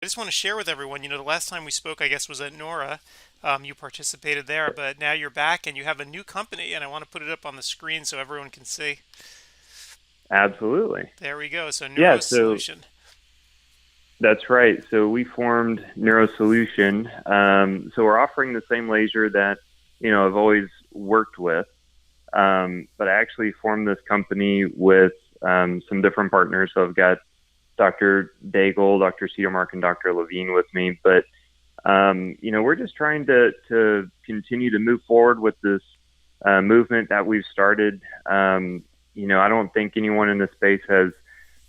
I just want to share with everyone, the last time we spoke, I guess, was at Nora. You participated there, but now you're back and you have a new company, and I want to put it up on the screen so everyone can see. Absolutely. There we go. So Yeah, Neuro so Solution. that's right. So we formed Neuro Solution. So we're offering the same laser that, I've always worked with. But I actually formed this company with some different partners. So I've got Dr. Daigle, Dr. Cedarmark, and Dr. Levine with me. But, we're just trying to continue to move forward with this movement that we've started. I don't think anyone in this space has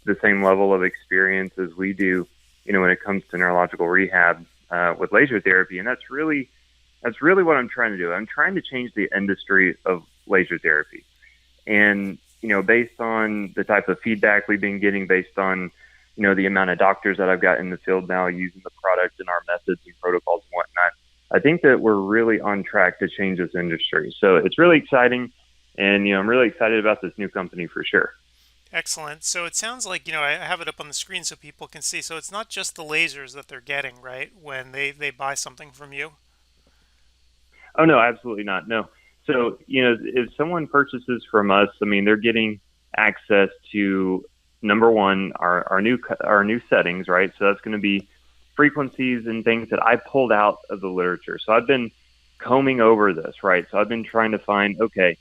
the same level of experience as we do, when it comes to neurological rehab with laser therapy. And that's really what I'm trying to do. I'm trying to change the industry of laser therapy. And, based on the type of feedback we've been getting, based on, the amount of doctors that I've got in the field now using the product and our methods and protocols and whatnot, I think that we're really on track to change this industry. So it's really exciting. And, I'm really excited about this new company for sure. Excellent. So it sounds like, I have it up on the screen so people can see. So it's not just the lasers that they're getting, right, when they buy something from you? Oh, no, absolutely not. No. So, if someone purchases from us, I mean, they're getting access to number one, our new settings, right? So that's going to be frequencies and things that I pulled out of the literature. So I've been combing over this, right? So I've been trying to find, okay,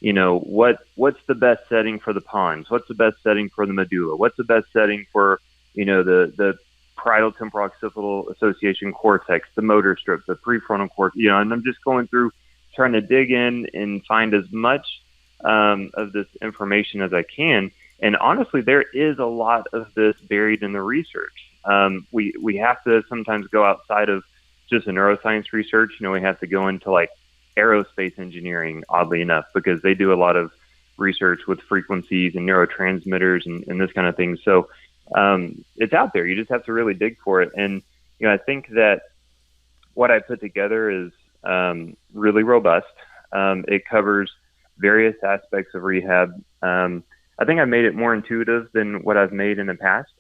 what's the best setting for the pons? What's the best setting for the medulla? What's the best setting for, the parietal temporal occipital association cortex, the motor strip, the prefrontal cortex, and I'm just going through trying to dig in and find as much of this information as I can. And honestly, there is a lot of this buried in the research. We have to sometimes go outside of just a neuroscience research. We have to go into like aerospace engineering, oddly enough, because they do a lot of research with frequencies and neurotransmitters and this kind of thing. So it's out there. You just have to really dig for it. And I think that what I put together is really robust. It covers various aspects of rehab. I think I made it more intuitive than what I've made in the past.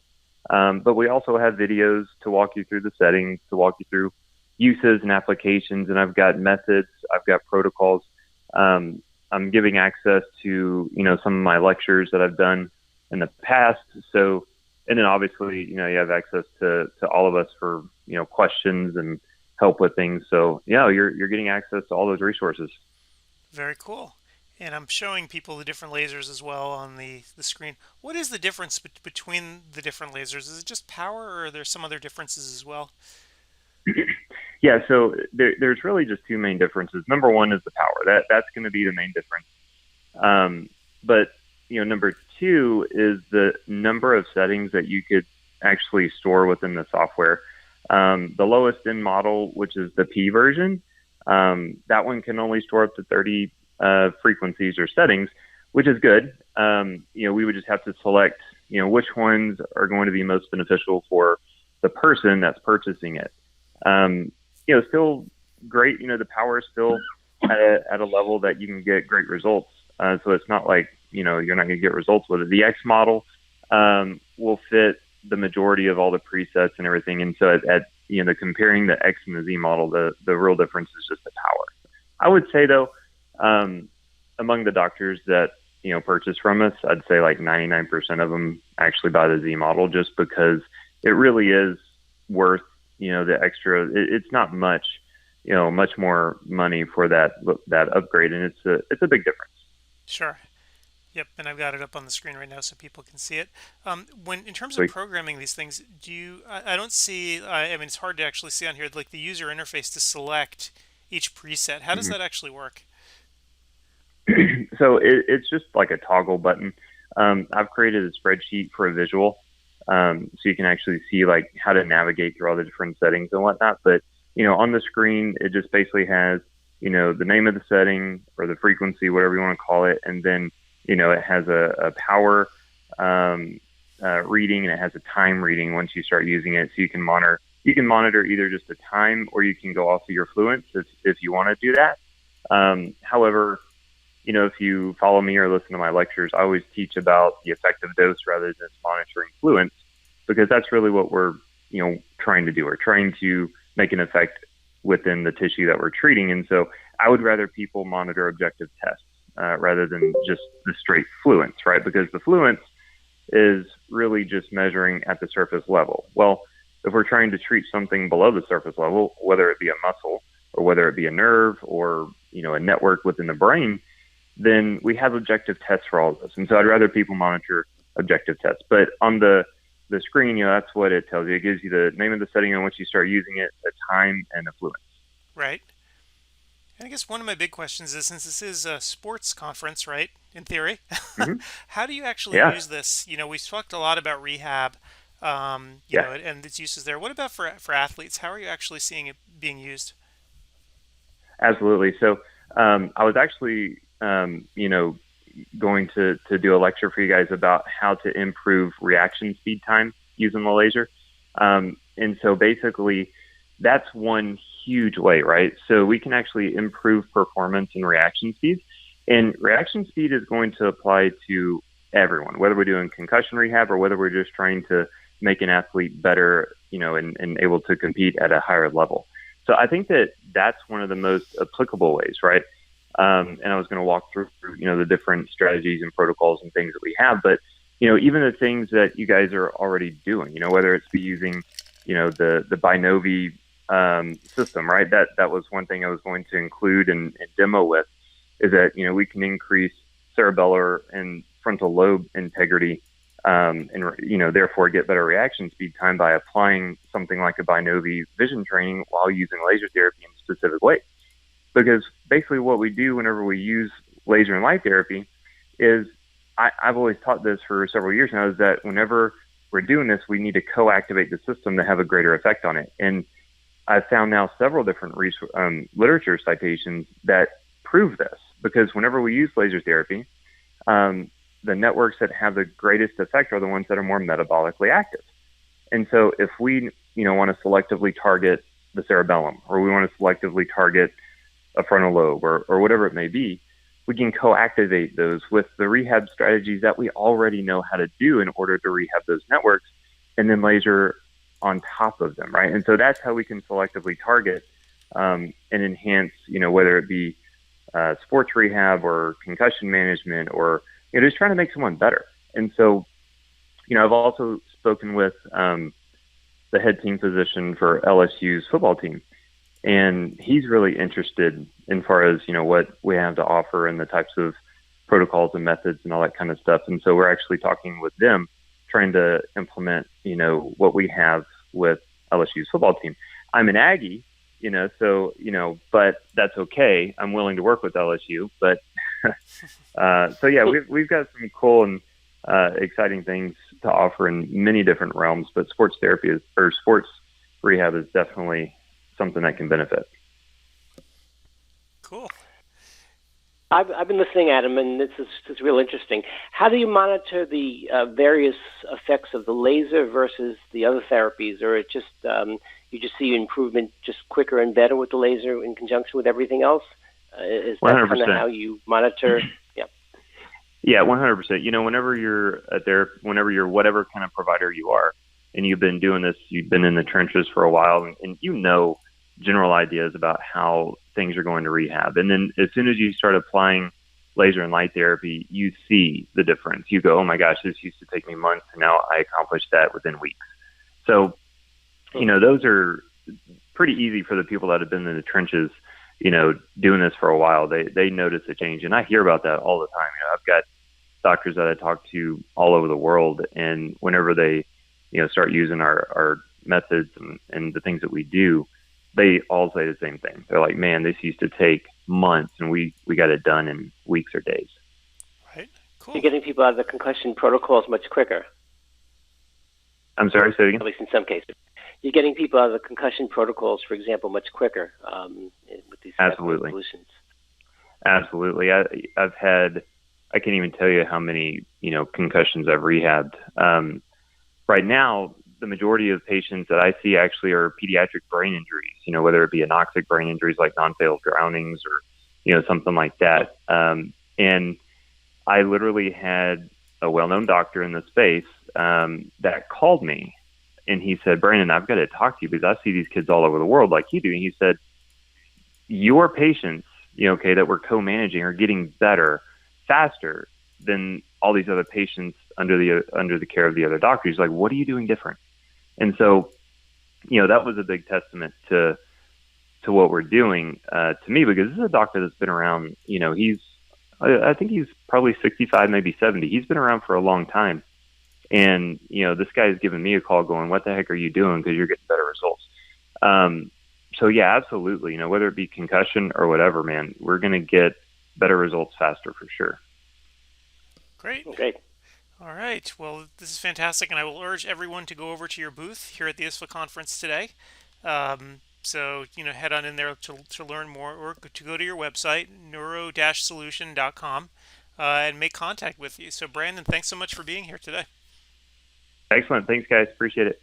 But we also have videos to walk you through the settings, to walk you through uses and applications. And I've got methods, I've got protocols. I'm giving access to, some of my lectures that I've done in the past. So, and then obviously, you have access to all of us for, questions and help with things. So yeah, you're getting access to all those resources. Very cool. And I'm showing people the different lasers as well on the screen. What is the difference between the different lasers? Is it just power, or are there some other differences as well? Yeah, so there's really just two main differences. Number one is the power. That's going to be the main difference. But number two is the number of settings that you could actually store within the software. The lowest end model, which is the P version, that one can only store up to 30 frequencies or settings, which is good. We would just have to select, which ones are going to be most beneficial for the person that's purchasing it. Still great. The power is still at a level that you can get great results. So it's not like, you're not going to get results with it. The X model will fit the majority of all the presets and everything. And so the comparing the X and the Z model, the real difference is just the power. I would say though, among the doctors that, purchase from us, I'd say like 99% of them actually buy the Z model just because it really is worth, the extra. It's not much, much more money for that upgrade, and it's a big difference. Sure. Yep, and I've got it up on the screen right now so people can see it. When in terms So of programming these things, do you? I don't see. I mean, it's hard to actually see on here, like the user interface to select each preset. How does mhm. that actually work? So it's just like a toggle button. I've created a spreadsheet for a visual, so you can actually see like how to navigate through all the different settings and whatnot. But on the screen, it just basically has the name of the setting or the frequency, whatever you want to call it, and then it has a power reading and it has a time reading once you start using it, so you can monitor. You can monitor either just the time or you can go off of your fluence if you want to do that. However, if you follow me or listen to my lectures, I always teach about the effective dose rather than monitoring fluence because that's really what we're, trying to do or trying to make an effect within the tissue that we're treating. And so I would rather people monitor objective tests rather than just the straight fluence, right? Because the fluence is really just measuring at the surface level. Well, if we're trying to treat something below the surface level, whether it be a muscle or whether it be a nerve or, a network within the brain, then we have objective tests for all of this. And so I'd rather people monitor objective tests. But on the screen, that's what it tells you. It gives you the name of the setting on which you start using it, the time, and the fluence. Right. And I guess one of my big questions is, since this is a sports conference, right, in theory, Mm-hmm. how do you actually Yeah. use this? We've talked a lot about rehab, Yeah. and its uses there. What about for athletes? How are you actually seeing it being used? Absolutely. So I was actually, going to do a lecture for you guys about how to improve reaction speed time using the laser. And so basically, that's one huge way, right? So we can actually improve performance and reaction speed. And reaction speed is going to apply to everyone, whether we're doing concussion rehab or whether we're just trying to make an athlete better, and able to compete at a higher level. So I think that that's one of the most applicable ways, right? And I was going to walk through, the different strategies and protocols and things that we have. But, even the things that you guys are already doing, whether it's be using, the Binovi system, right? That was one thing I was going to include and demo with, is that, we can increase cerebellar and frontal lobe integrity and, therefore get better reaction speed time by applying something like a Binovi vision training while using laser therapy in specific ways. Because basically what we do whenever we use laser and light therapy is, I've always taught this for several years now, is that whenever we're doing this, we need to co-activate the system to have a greater effect on it. And I've found now several different literature citations that prove this, because whenever we use laser therapy, the networks that have the greatest effect are the ones that are more metabolically active. And so if we, want to selectively target the cerebellum, or we want to selectively target a frontal lobe, or whatever it may be, we can co-activate those with the rehab strategies that we already know how to do in order to rehab those networks, and then laser on top of them, right? And so that's how we can selectively target and enhance, whether it be sports rehab or concussion management, or just trying to make someone better. And so, I've also spoken with the head team physician for LSU's football team, and he's really interested in far as, what we have to offer and the types of protocols and methods and all that kind of stuff. And so we're actually talking with them, trying to implement, what we have with LSU's football team. I'm an Aggie, but that's okay. I'm willing to work with LSU, but so yeah, we've got some cool and exciting things to offer in many different realms, but sports rehab is definitely something that can benefit. Cool. I've been listening, Adam, and this is real interesting. How do you monitor the various effects of the laser versus the other therapies, or it just you just see improvement just quicker and better with the laser in conjunction with everything else? Is that 100%. kind of how you monitor? Yeah. Yeah, 100%. Whenever you're whatever kind of provider you are, and you've been doing this, you've been in the trenches for a while, and general ideas about how things are going to rehab. And then as soon as you start applying laser and light therapy, you see the difference. You go, oh my gosh, this used to take me months, and now I accomplished that within weeks. So, those are pretty easy for the people that have been in the trenches, doing this for a while. They notice a change. And I hear about that all the time. I've got doctors that I talk to all over the world, and whenever they, start using our methods and the things that we do, they all say the same thing. They're like, man, this used to take months, and we got it done in weeks or days. Right. Cool. You're getting people out of the concussion protocols much quicker. I'm sorry, say it again? At least in some cases. You're getting people out of the concussion protocols, for example, much quicker with these Absolutely. solutions. Absolutely. I've had, I can't even tell you how many, concussions I've rehabbed. Right now, the majority of patients that I see actually are pediatric brain injuries, whether it be anoxic brain injuries like non-fatal drownings or, something like that. And I literally had a well-known doctor in the space that called me and he said, Brandon, I've got to talk to you because I see these kids all over the world like you do. And he said, your patients, okay, that we're co-managing are getting better faster than all these other patients under the care of the other doctors. He's like, what are you doing different? And so, that was a big testament to what we're doing to me, because this is a doctor that's been around. I think he's probably 65, maybe 70. He's been around for a long time. And, this guy's giving me a call going, what the heck are you doing? Because you're getting better results. So, yeah, absolutely. Whether it be concussion or whatever, man, we're going to get better results faster for sure. Great. Okay. All right. Well, this is fantastic, and I will urge everyone to go over to your booth here at the ISVA conference today. So, head on in there to learn more, or to go to your website, neuro-solution.com, and make contact with you. So, Brandon, thanks so much for being here today. Excellent. Thanks, guys. Appreciate it.